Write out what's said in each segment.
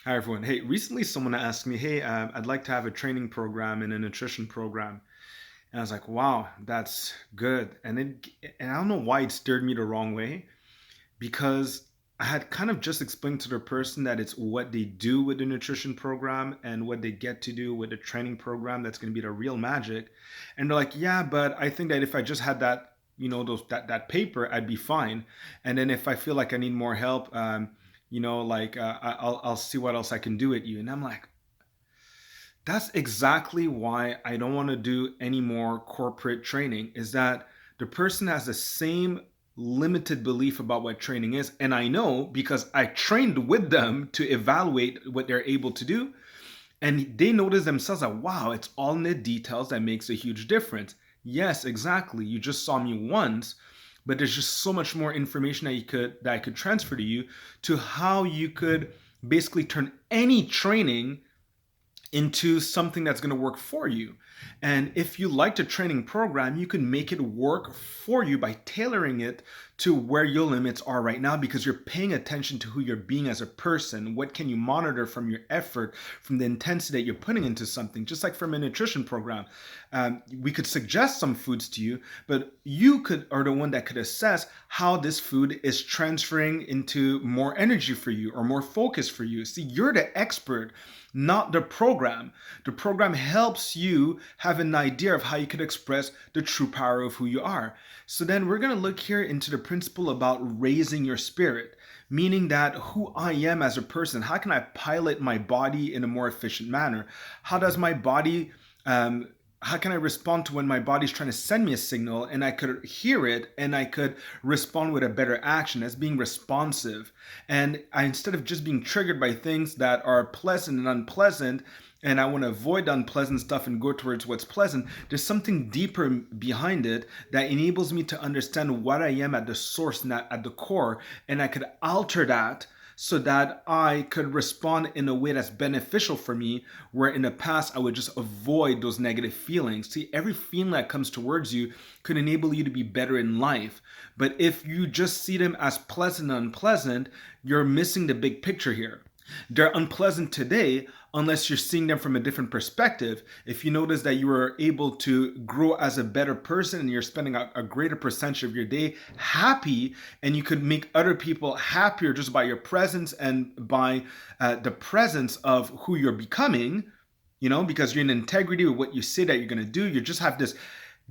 Hi everyone. Hey, recently someone asked me, "Hey, I'd like to have a training program and a nutrition program," and I was like, "Wow, that's good." And I don't know why it stirred me the wrong way because I had kind of just explained to the person that it's what they do with the nutrition program and what they get to do with the training program that's going to be the real magic. And they're like, "Yeah, but I think that if I just had that, that paper, I'd be fine. And then if I feel like I need more help, I'll see what else I can do with you." And I'm like, that's exactly why I don't want to do any more corporate training, is that the person has the same limited belief about what training is. And I know because I trained with them to evaluate what they're able to do. And they notice themselves that, wow, it's all in the details that makes a huge difference. Yes, exactly. You just saw me once, but there's just so much more information that I could transfer to you to how you could basically turn any training into something that's going to work for you. And if you liked a training program, you can make it work for you by tailoring it to where your limits are right now because you're paying attention to who you're being as a person. What can you monitor from your effort, from the intensity that you're putting into something? Just like from a nutrition program, we could suggest some foods to you, but you could are the one that could assess how this food is transferring into more energy for you or more focus for you. See, you're the expert, not the program. The program helps you have an idea of how you could express the true power of who you are. So then we're going to look here into the principle about raising your spirit, meaning that who I am as a person, how can I pilot my body in a more efficient manner? How does my body how can I respond to when my body's trying to send me a signal and I could hear it and I could respond with a better action as being responsive? And instead of just being triggered by things that are pleasant and unpleasant, and I want to avoid the unpleasant stuff and go towards what's pleasant, there's something deeper behind it that enables me to understand what I am at the source, not at the core, and I could alter that so that I could respond in a way that's beneficial for me, where in the past I would just avoid those negative feelings. See, every feeling that comes towards you could enable you to be better in life. But if you just see them as pleasant and unpleasant, you're missing the big picture here. They're unpleasant today unless you're seeing them from a different perspective. If you notice that you are able to grow as a better person and you're spending a greater percentage of your day happy, and you could make other people happier just by your presence and by the presence of who you're becoming, because you're in integrity with what you say that you're going to do. You just have this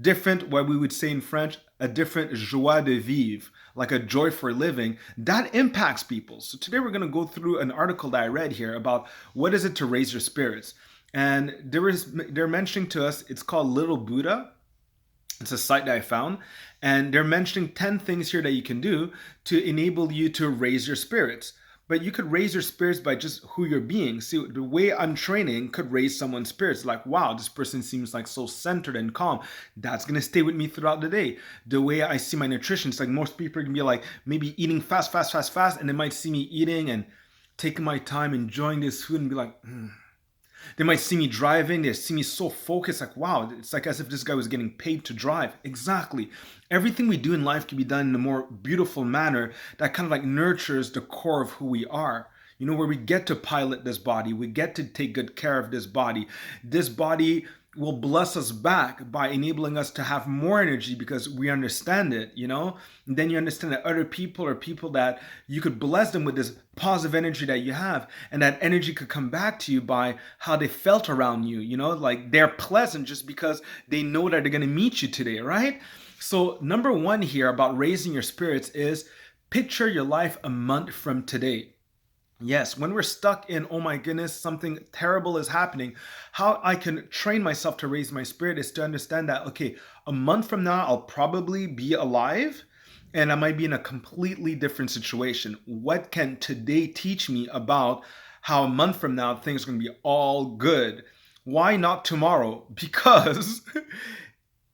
different, what we would say in French, a different joie de vivre, like a joy for living, that impacts people. So today we're going to go through an article that I read here about what is it to raise your spirits. And they're mentioning to us, it's called Little Buddha. It's a site that I found. And they're mentioning 10 things here that you can do to enable you to raise your spirits. But you could raise your spirits by just who you're being. See, the way I'm training could raise someone's spirits. Like, wow, this person seems like so centered and calm. That's going to stay with me throughout the day. The way I see my nutrition, it's like most people can be like maybe eating fast, fast, fast, fast. And they might see me eating and taking my time, enjoying this food and be like, They might see me driving, they see me so focused, like, wow, it's like as if this guy was getting paid to drive. Exactly. Everything we do in life can be done in a more beautiful manner that kind of like nurtures the core of who we are. Where we get to pilot this body, we get to take good care of this body. This body will bless us back by enabling us to have more energy because we understand it. And then you understand that other people are people that you could bless them with this positive energy that you have, and that energy could come back to you by how they felt around you. Like they're pleasant just because they know that they're going to meet you today, right? So number one here about raising your spirits is picture your life a month from today. Yes, when we're stuck in, oh my goodness, something terrible is happening, how I can train myself to raise my spirit is to understand that, okay, a month from now, I'll probably be alive and I might be in a completely different situation. What can today teach me about how a month from now things are going to be all good? Why not tomorrow? Because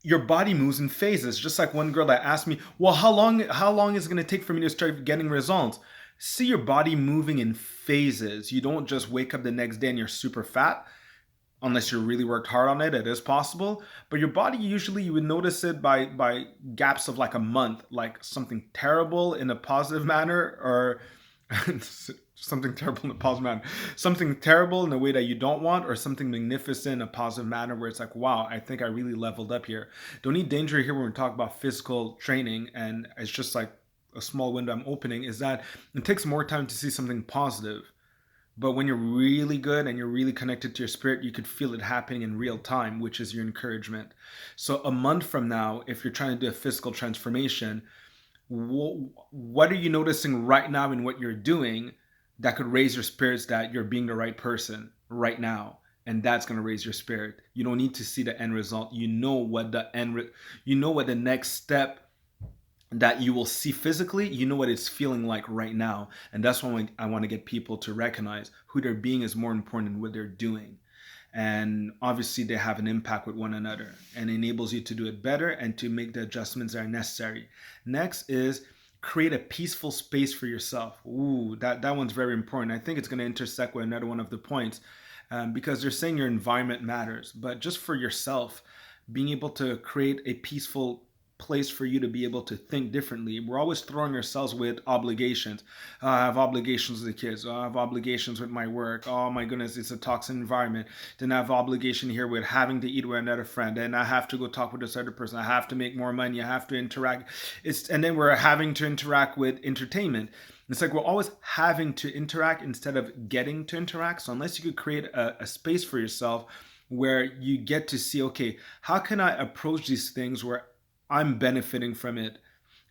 your body moves in phases. Just like one girl that asked me, well, how long is it going to take for me to start getting results? See your body moving in phases. You don't just wake up the next day and you're super fat, unless you really worked hard on it. It is possible, but your body, usually you would notice it by gaps of like a month, like something terrible in a positive manner, or something terrible in a positive manner, something terrible in a way that you don't want, or something magnificent in a positive manner where it's like, wow, I think I really leveled up here. The only danger here when we talk about physical training, and it's just like a small window I'm opening, is that it takes more time to see something positive. But when you're really good and you're really connected to your spirit, you could feel it happening in real time, which is your encouragement. So a month from now, if you're trying to do a physical transformation, what are you noticing right now in what you're doing that could raise your spirits, that you're being the right person right now? And that's going to raise your spirit. You don't need to see the end result. You know what the next step that you will see physically, you know what it's feeling like right now. And that's why I want to get people to recognize who they're being is more important than what they're doing. And obviously they have an impact with one another, and enables you to do it better and to make the adjustments that are necessary. Next is create a peaceful space for yourself. Ooh, that one's very important. I think it's going to intersect with another one of the points, because they're saying your environment matters, but just for yourself, being able to create a peaceful place for you to be able to think differently. We're always throwing ourselves with obligations. I have obligations with the kids. I have obligations with my work. Oh my goodness, it's a toxic environment. Then I have obligation here with having to eat with another friend. And I have to go talk with this other person. I have to make more money. I have to interact. And then we're having to interact with entertainment. It's like we're always having to interact instead of getting to interact. So unless you could create a space for yourself where you get to see, okay, how can I approach these things where I'm benefiting from it,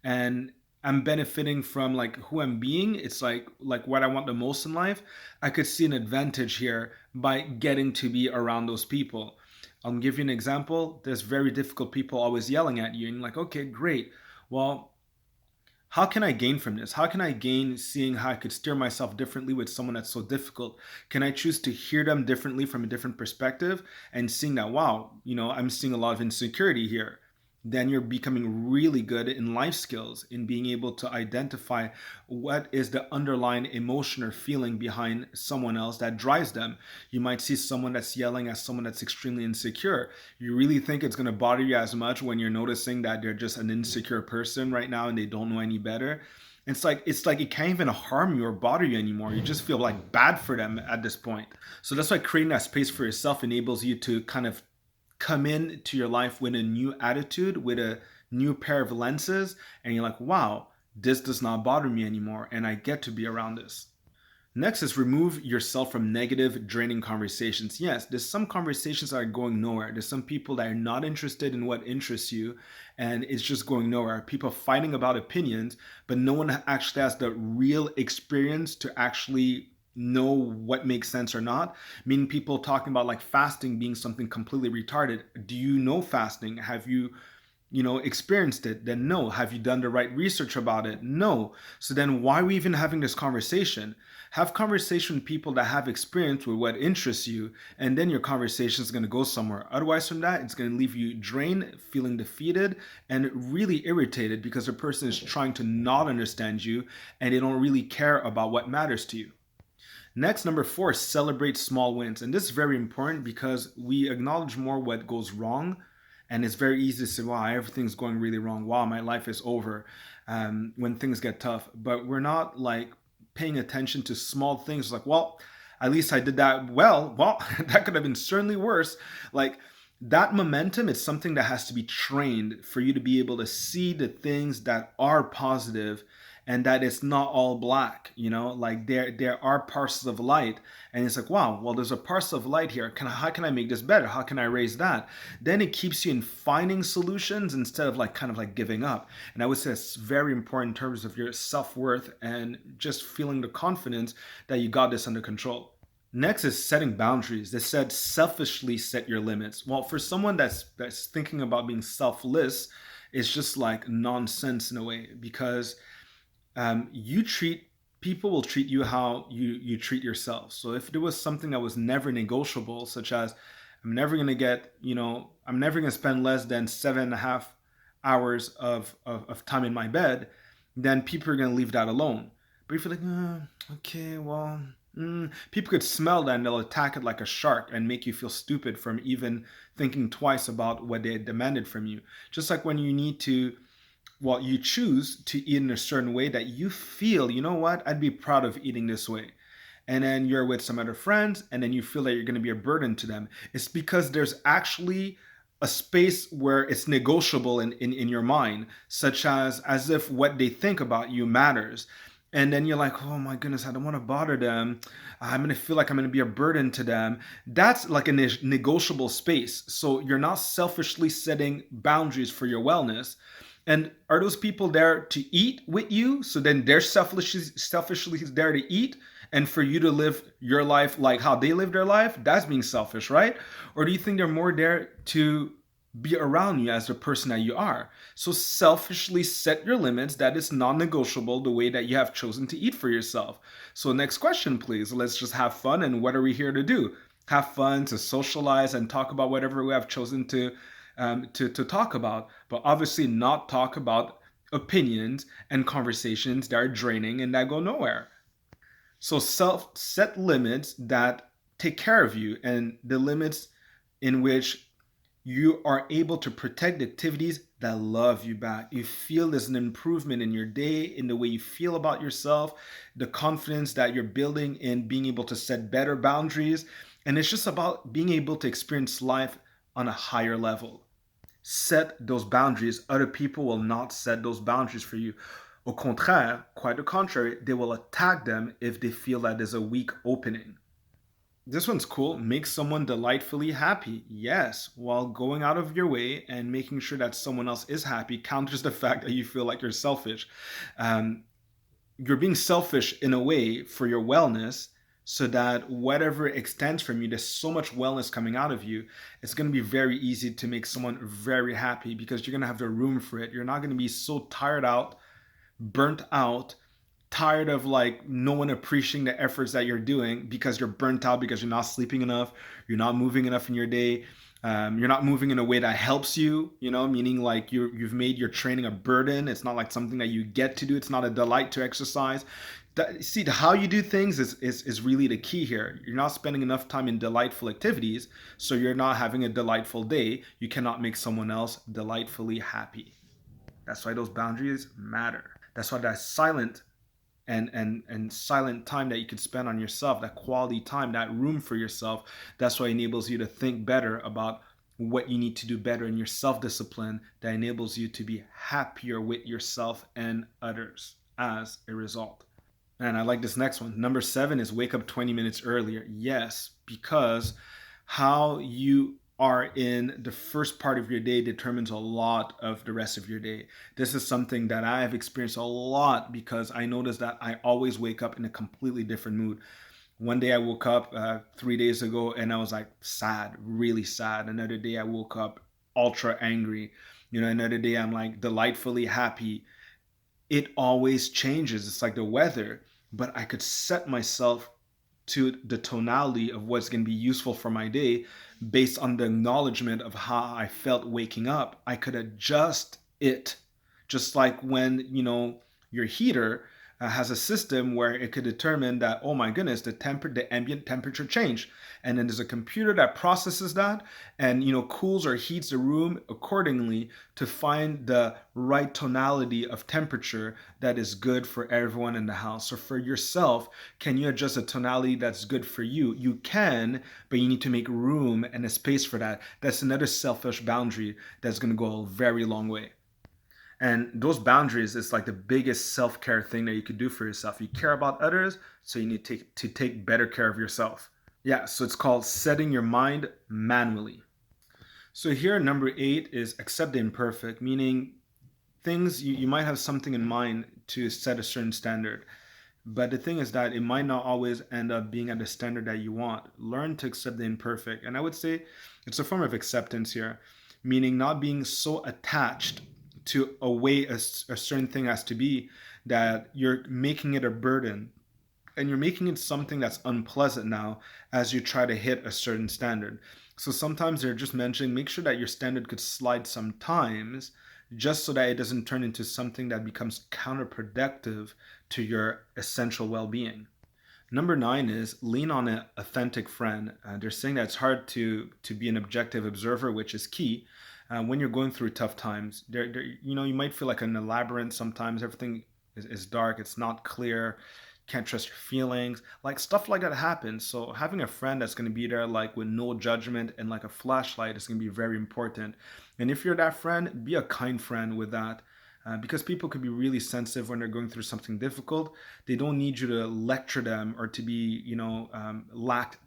and I'm benefiting from like who I'm being. It's like what I want the most in life. I could see an advantage here by getting to be around those people. I'll give you an example. There's very difficult people always yelling at you, and you're like, okay, great. Well, how can I gain from this? How can I gain seeing how I could steer myself differently with someone that's so difficult? Can I choose to hear them differently from a different perspective, and seeing that, wow, I'm seeing a lot of insecurity here? Then you're becoming really good in life skills, in being able to identify what is the underlying emotion or feeling behind someone else that drives them. You might see someone that's yelling at someone that's extremely insecure. You really think it's going to bother you as much when you're noticing that they're just an insecure person right now and they don't know any better? It's like it can't even harm you or bother you anymore. You just feel like bad for them at this point. So that's why creating that space for yourself enables you to kind of come into your life with a new attitude, with a new pair of lenses, and you're like, wow, this does not bother me anymore, and I get to be around this. Next is remove yourself from negative, draining conversations. Yes, there's some conversations that are going nowhere. There's some people that are not interested in what interests you, and it's just going nowhere. People fighting about opinions, but no one actually has the real experience to actually know what makes sense or not. Meaning people talking about like fasting being something completely retarded. Do you know fasting? Have you experienced it? Then no. Have you done the right research about it? No. So then why are we even having this conversation? Have conversation with people that have experience with what interests you, and then your conversation is going to go somewhere. Otherwise from that, it's going to leave you drained, feeling defeated, and really irritated because the person is trying to not understand you, and they don't really care about what matters to you. Next, number 4, celebrate small wins. And this is very important because we acknowledge more what goes wrong. And it's very easy to say, wow, everything's going really wrong. Wow, my life is over, when things get tough. But we're not like paying attention to small things like, well, at least I did that well. Well, that could have been certainly worse. Like, that momentum is something that has to be trained for you to be able to see the things that are positive, and that it's not all black, like there are parcels of light, and it's like, wow, well, there's a parcel of light here. How can I make this better? How can I raise that? Then it keeps you in finding solutions instead of like kind of like giving up. And I would say it's very important in terms of your self-worth and just feeling the confidence that you got this under control. Next is setting boundaries. They said selfishly set your limits. Well, for someone that's thinking about being selfless, it's just like nonsense in a way, because you treat people will treat you how you treat yourself. So if there was something that was never negotiable, such as I'm never going to I'm never going to spend less than 7.5 hours of time in my bed, then people are going to leave that alone. But if you're like, okay, well, people could smell that and they'll attack it like a shark and make you feel stupid from even thinking twice about what they demanded from you. Just like when you choose to eat in a certain way that you feel, you know what, I'd be proud of eating this way. and then you're with some other friends, and then you feel that you're going to be a burden to them. It's because there's actually a space where it's negotiable in your mind, such as if what they think about you matters. And then you're like, oh my goodness, I don't want to bother them. I'm going to feel like I'm going to be a burden to them. That's like a negotiable space. So you're not selfishly setting boundaries for your wellness. And are those people there to eat with you? So then they're selfishly there to eat, and for you to live your life like how they live their life? That's being selfish, right? Or do you think they're more there to be around you as the person that you are? So selfishly set your limits that is non-negotiable the way that you have chosen to eat for yourself. So next question, please. Let's just have fun. And what are we here to do? Have fun, to socialize and talk about whatever we have chosen to talk about, but obviously not talk about opinions and conversations that are draining and that go nowhere. So self set limits that take care of you, and the limits in which you are able to protect the activities that love you back. You feel there's an improvement in your day, in the way you feel about yourself, the confidence that you're building in being able to set better boundaries. And it's just about being able to experience life on a higher level. Set those boundaries. Other people will not set those boundaries for you. Au contraire, quite the contrary, they will attack them if they feel that there's a weak opening. This one's cool. Make someone delightfully happy. Yes, while going out of your way and making sure that someone else is happy counters the fact that you feel like you're selfish. Um, you're being selfish in a way for your wellness, so that whatever extends from you, there's so much wellness coming out of you. It's going to be very easy to make someone very happy because you're going to have the room for it. You're not going to be so tired out, burnt out, tired of like no one appreciating the efforts that you're doing because you're burnt out, because you're not sleeping enough, you're not moving enough in your day, you're not moving in a way that helps you, meaning like you've made your training a burden. It's not like something that you get to do. It's not a delight to exercise. See, how you do things is really the key here. You're not spending enough time in delightful activities, so you're not having a delightful day. You cannot make someone else delightfully happy. That's why those boundaries matter. That's why that silent and silent time that you could spend on yourself, that quality time, that room for yourself, that's what enables you to think better about what you need to do better in your self-discipline, that enables you to be happier with yourself and others as a result. And I like this next one. Number 7 is wake up 20 minutes earlier. Yes, because how you are in the first part of your day determines a lot of the rest of your day. This is something that I have experienced a lot because I noticed that I always wake up in a completely different mood. One day I woke up 3 days ago and I was like sad, really sad. Another day I woke up ultra angry. Another day I'm like delightfully happy. It always changes. It's like the weather, but I could set myself to the tonality of what's going to be useful for my day based on the acknowledgement of how I felt waking up. I could adjust it, just like when your heater has a system where it could determine that, oh my goodness, the ambient temperature changed, and then there's a computer that processes that and cools or heats the room accordingly to find the right tonality of temperature that is good for everyone in the house. So for yourself, can you adjust a tonality that's good for you? You can, but you need to make room and a space for that. That's another selfish boundary that's going to go a very long way. And those boundaries is like the biggest self-care thing that you could do for yourself. You care about others, so you need to take better care of yourself. Yeah, so it's called setting your mind manually. So here, number 8 is accept the imperfect, meaning things you might have something in mind to set a certain standard. But the thing is that it might not always end up being at the standard that you want. Learn to accept the imperfect. And I would say it's a form of acceptance here, meaning not being so attached to a way a certain thing has to be that you're making it a burden, and you're making it something that's unpleasant now as you try to hit a certain standard. So sometimes they're just mentioning make sure that your standard could slide sometimes, just so that it doesn't turn into something that becomes counterproductive to your essential well-being. Number 9 is lean on an authentic friend. They're saying that it's hard to be an objective observer, which is key. When you're going through tough times, you might feel like in a labyrinth sometimes. Everything is dark. It's not clear. can't trust your feelings, like stuff like that happens. So having a friend that's going to be there like with no judgment and like a flashlight is going to be very important. And if you're that friend, be a kind friend with that. Because people could be really sensitive when they're going through something difficult. They don't need you to lecture them or to be, lack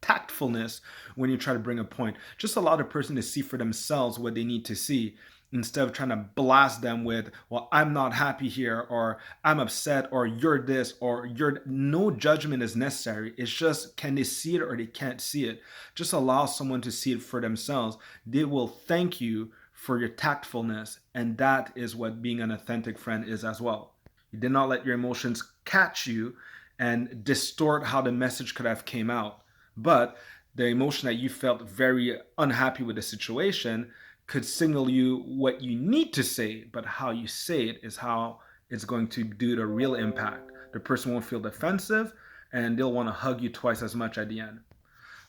tactfulness when you try to bring a point. Just allow the person to see for themselves what they need to see, instead of trying to blast them with, well, I'm not happy here, or I'm upset, or you're this, or you're. No judgment is necessary. It's just, can they see it or they can't see it? Just allow someone to see it for themselves. They will thank you for your tactfulness, and that is what being an authentic friend is as well. You did not let your emotions catch you and distort how the message could have came out. But the emotion that you felt very unhappy with the situation could signal you what you need to say, but how you say it is how it's going to do the real impact. The person won't feel defensive, and they'll want to hug you twice as much at the end.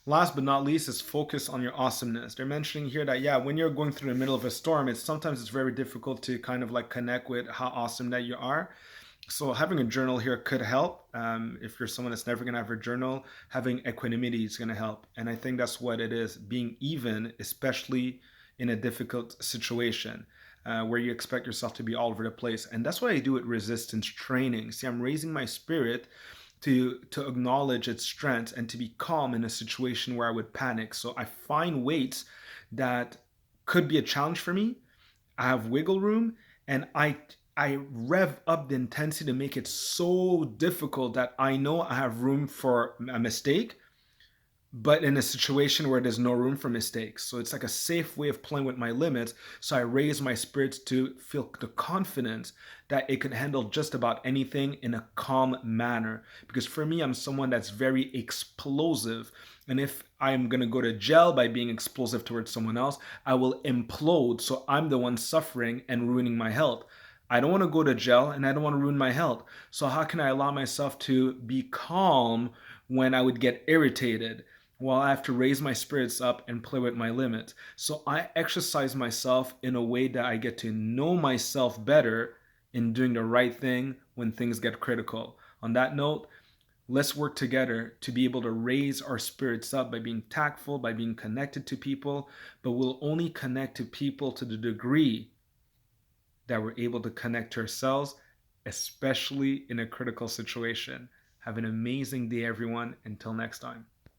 Last but not least is focus on your awesomeness. They're mentioning here that, yeah, when you're going through the middle of a storm, it's very difficult to kind of like connect with how awesome that you are. So having a journal here could help. If you're someone that's never going to have a journal, having equanimity is going to help. And I think that's what it is, being even, especially in a difficult situation where you expect yourself to be all over the place. And that's what I do with resistance training. See, I'm raising my spirit to acknowledge its strengths and to be calm in a situation where I would panic. So I find weights that could be a challenge for me. I have wiggle room, and I rev up the intensity to make it so difficult that I know I have room for a mistake, but in a situation where there's no room for mistakes. So it's like a safe way of playing with my limits. So I raise my spirits to feel the confidence that it can handle just about anything in a calm manner. Because for me, I'm someone that's very explosive. And if I'm going to go to jail by being explosive towards someone else, I will implode. So I'm the one suffering and ruining my health. I don't want to go to jail and I don't want to ruin my health. So how can I allow myself to be calm when I would get irritated? Well, I have to raise my spirits up and play with my limits. So I exercise myself in a way that I get to know myself better in doing the right thing when things get critical. On that note, let's work together to be able to raise our spirits up by being tactful, by being connected to people, but we'll only connect to people to the degree that we're able to connect to ourselves, especially in a critical situation. Have an amazing day, everyone. Until next time.